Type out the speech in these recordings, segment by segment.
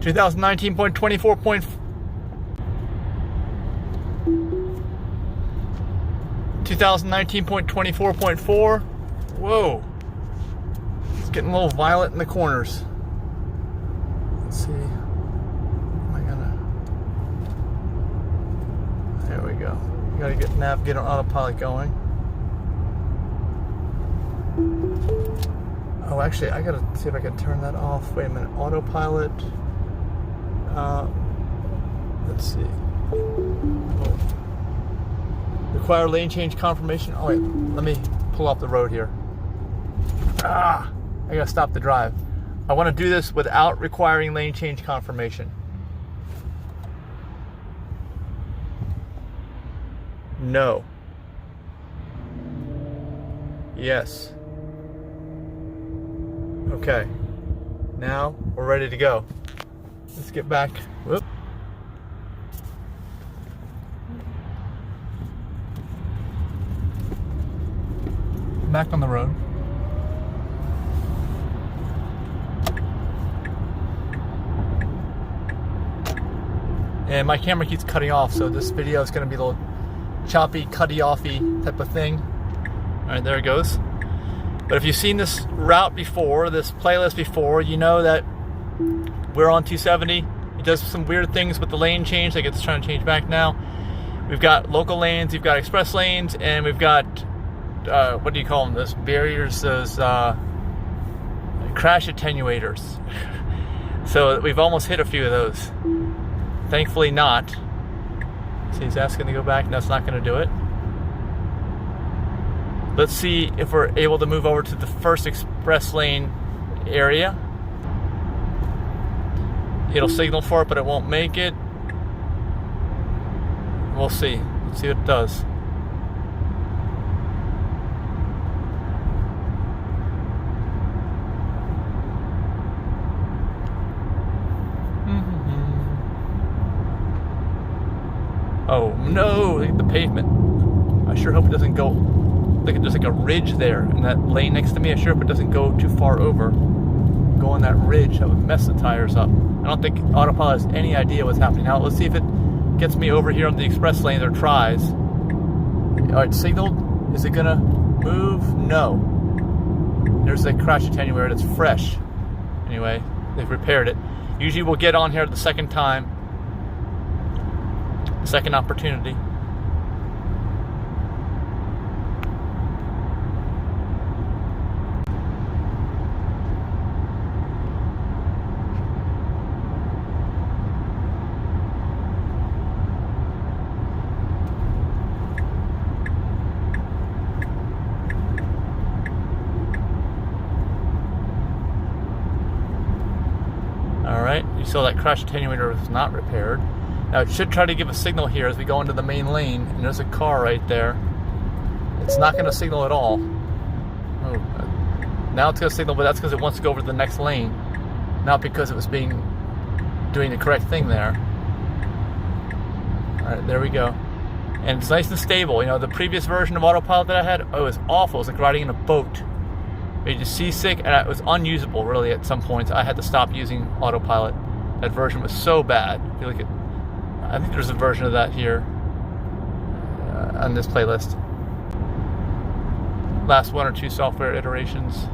2019.24. 2019.24.4. Whoa. It's getting a little violent in the corners. Let's see. Am I gonna... There we go. You gotta get Navgiate on AutoPilot going. Oh, actually, I gotta see if I can turn that off. Wait a minute. AutoPilot. Let's see. Oh. Require lane change confirmation. Oh wait, let me pull off the road here. I gotta stop the drive. I want to do this without requiring lane change confirmation. No. Yes. Okay. Now we're ready to go. Let's get back. Whoop. Back on the road. And my camera keeps cutting off, so this video is going to be a little choppy, cutty-offy type of thing. Alright, there it goes. But if you've seen this route before, this playlist before, you know that we're on 270. It does some weird things with the lane change, like it's trying to change back now. We've got local lanes, we've got express lanes, and we've got what do you call them? Those barriers, those crash attenuators. So we've almost hit a few of those. Thankfully not. See, he's asking to go back. No, it's not going to do it. Let's see if we're able to move over to the first express lane area. It'll signal for it, but it won't make it. We'll see. Let's see what it does. Oh no, look at the pavement. I sure hope it doesn't go, look at there's like a ridge there in that lane next to me. I sure hope it doesn't go too far over. Go on that ridge, that would mess the tires up. I don't think AutoPilot has any idea what's happening. Now let's see if it gets me over here on the express lane or tries. Alright, signaled. Is it gonna move? No. There's a crash attenuator that's fresh. Anyway, they've repaired it. Usually we'll get on here the second time. Second opportunity. Alright, you saw that crash attenuator was not repaired. Now it should try to give a signal here as we go into the main lane, and there's a car right there. It's not going to signal at all. Oh, now it's going to signal, but that's because it wants to go over to the next lane, not because it was doing the correct thing there. All right, there we go. And it's nice and stable. You know, the previous version of AutoPilot that I had, oh, it was awful. It was like riding in a boat. Made you seasick, and it was unusable really at some points. I had to stop using AutoPilot. That version was so bad. If you look at, I think there's a version of that here on this playlist. Last one or two software iterations.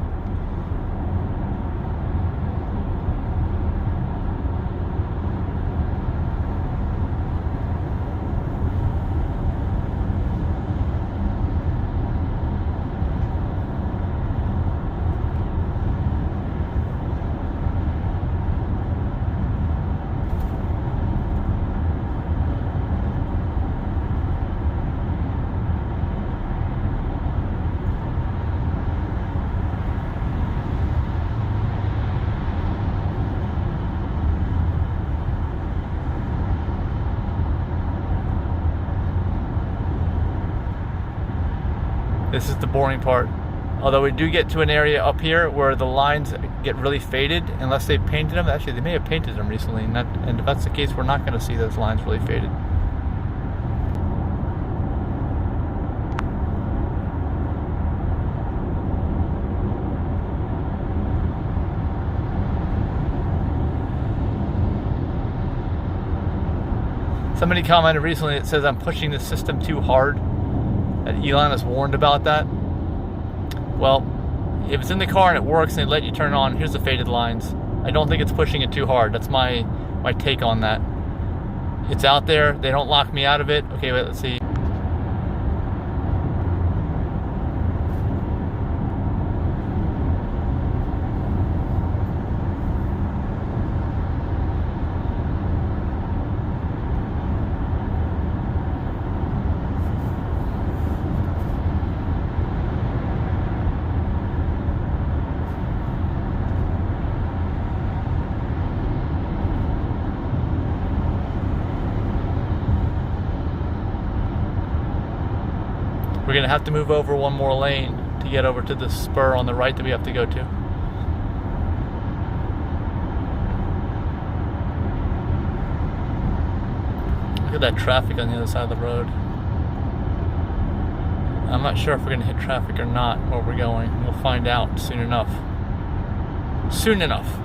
This is the boring part. Although we do get to an area up here where the lines get really faded, unless they've painted them. Actually, they may have painted them recently, and if that's the case, we're not going to see those lines really faded. Somebody commented recently, it says I'm pushing the system too hard. And Elon has warned about that. Well, if it's in the car and it works and they let you turn it on, here's the faded lines. I don't think it's pushing it too hard. That's my take on that. It's out there. They don't lock me out of it. Okay, wait, let's see. We're going to have to move over one more lane to get over to the spur on the right that we have to go to. Look at that traffic on the other side of the road. I'm not sure if we're going to hit traffic or not where we're going. We'll find out soon enough. Soon enough.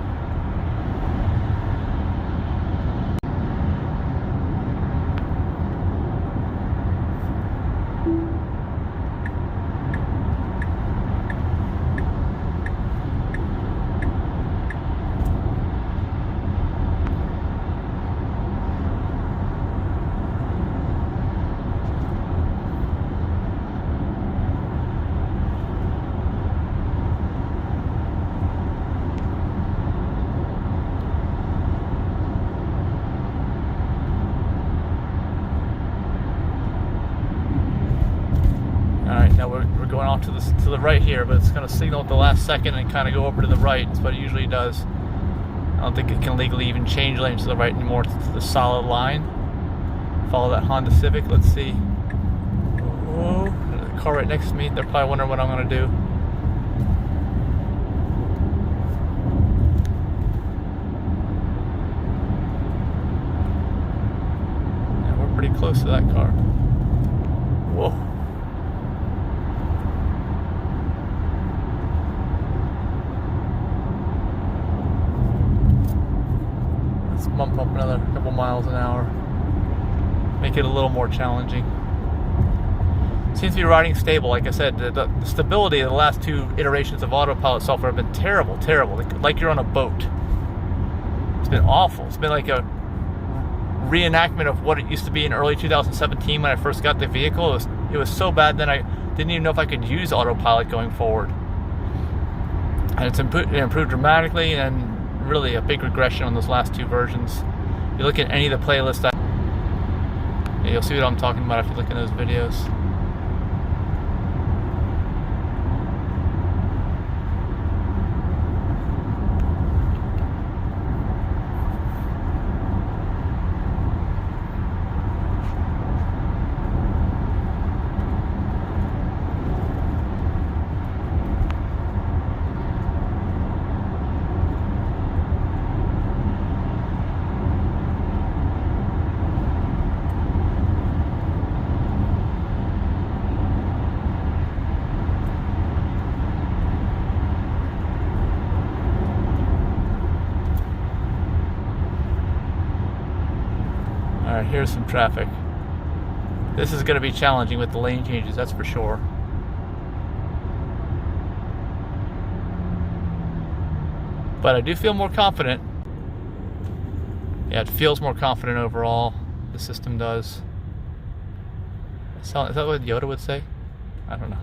Now we're going off to the right here, but it's going to signal at the last second and kind of go over to the right. That's what it usually does. I don't think it can legally even change lanes to the right anymore. It's the solid line. Follow that Honda Civic. Let's see. Whoa, there's a car right next to me. They're probably wondering what I'm going to do. Yeah, we're pretty close to that car. Whoa. Bump up another couple miles an hour. Make it a little more challenging. Seems to be riding stable. Like I said, the stability of the last two iterations of AutoPilot software have been terrible. Like you're on a boat. It's been awful. It's been like a reenactment of what it used to be in early 2017 when I first got the vehicle. It was so bad that I didn't even know if I could use AutoPilot going forward. And it improved dramatically, and really a big regression on those last two versions. You look at any of the playlists, you'll see what I'm talking about if you look at those videos. Alright, here's some traffic. This is going to be challenging with the lane changes, that's for sure. But I do feel more confident. Yeah, it feels more confident overall. The system does. Is that what Yoda would say? I don't know.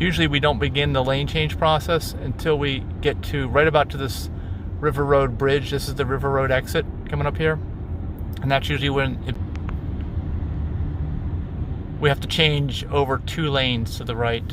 Usually we don't begin the lane change process until we get to right about to this River Road bridge. This is the River Road exit coming up here. And that's usually when we have to change over 2 lanes to the right.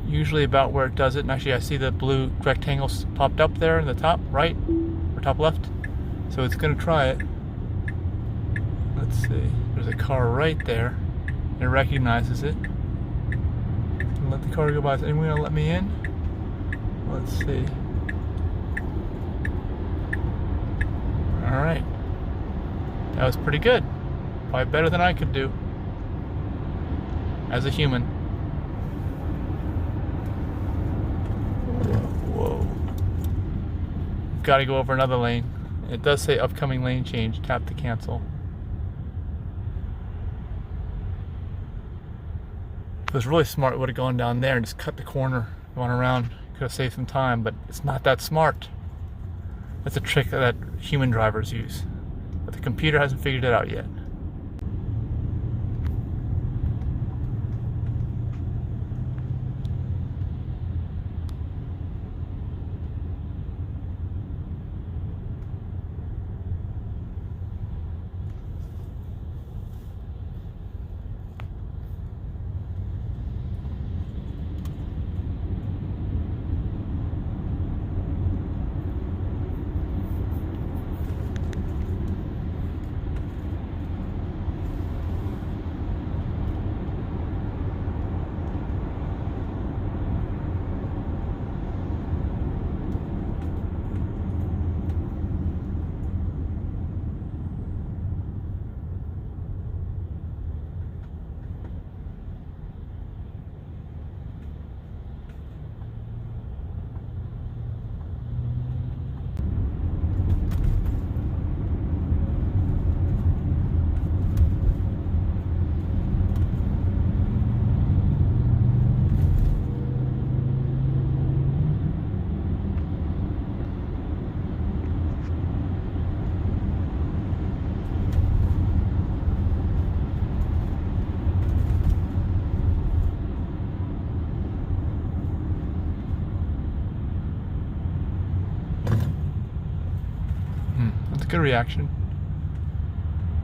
Usually about where it does it, and actually I see the blue rectangles popped up there in the top right or top left, so it's going to try it. Let's see, there's a car right there. It recognizes it. Let the car go by. Is anyone going to let me in? Let's see. Alright, that was pretty good. Probably better than I could do as a human. Got to go over another lane. It does say upcoming lane change. Tap to cancel. If it was really smart, it would have gone down there and just cut the corner, going around. Could have saved some time, but it's not that smart. That's a trick that human drivers use, but the computer hasn't figured it out yet. Good reaction.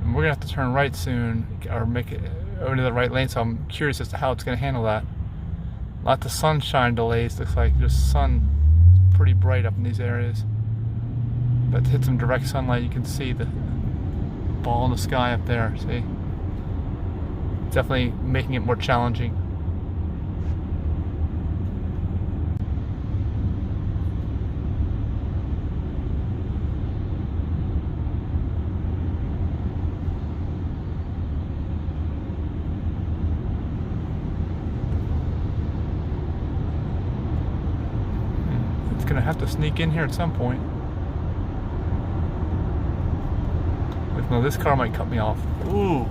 And we're gonna have to turn right soon, or make it into the right lane, so I'm curious as to how it's gonna handle that. Lots of sunshine delays, looks like. There's sun pretty bright up in these areas. But to hit some direct sunlight, you can see the ball in the sky up there, see? Definitely making it more challenging. Gonna have to sneak in here at some point. No, this car might cut me off. Ooh.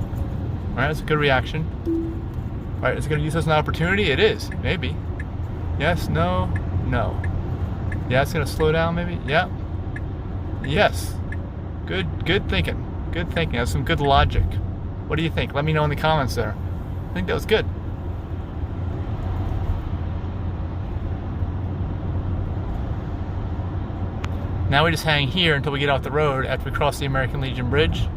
Alright, that's a good reaction. Alright, is it gonna use this as an opportunity? It is, maybe. Yes, no, no. Yeah, it's gonna slow down maybe? Yeah. Yes. Good thinking. Good thinking. That's some good logic. What do you think? Let me know in the comments there. I think that was good. Now we just hang here until we get off the road after we cross the American Legion Bridge.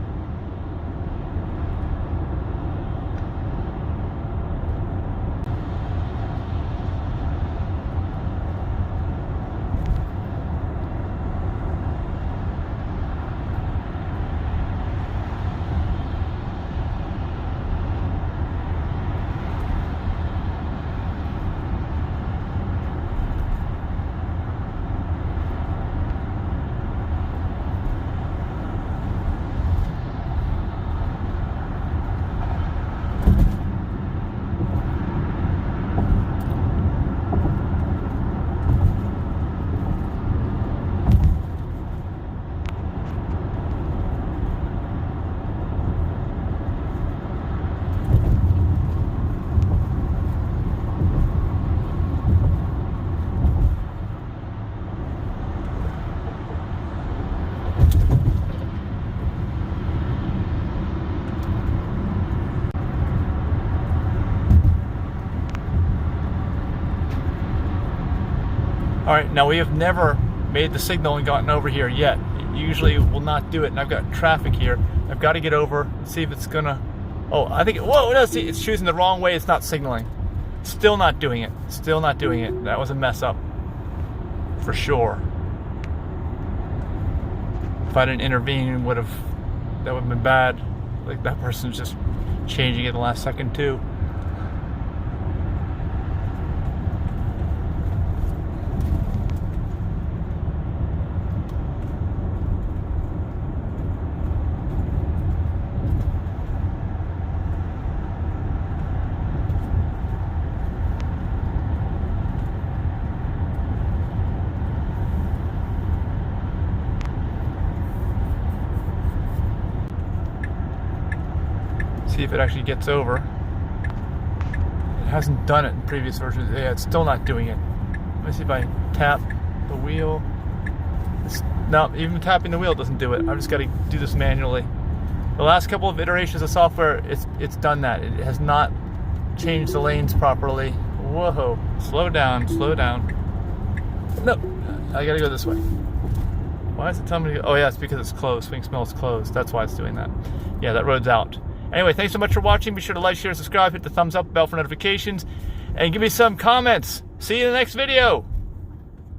All right, now we have never made the signal and gotten over here yet. It usually will not do it, and I've got traffic here. I've got to get over and see if it's gonna. Oh, I think. Whoa, no, see, it's choosing the wrong way. It's not signaling. Still not doing it. Still not doing it. That was a mess up, for sure. If I didn't intervene, that would have been bad. Like that person's just changing it in the last second too. See if it actually gets over. It hasn't done it in previous versions. Yeah, it's still not doing it. Let me see if I tap the wheel. No, even tapping the wheel doesn't do it. I've just got to do this manually. The last couple of iterations of software, it's done that. It has not changed the lanes properly. Whoa, slow down, slow down. No, I gotta go this way. Why is it telling me to go? Oh yeah, it's because it's closed. Swing smell is closed. That's why it's doing that. Yeah, that road's out. Anyway, thanks so much for watching. Be sure to like, share, subscribe, hit the thumbs up, bell for notifications, and give me some comments. See you in the next video.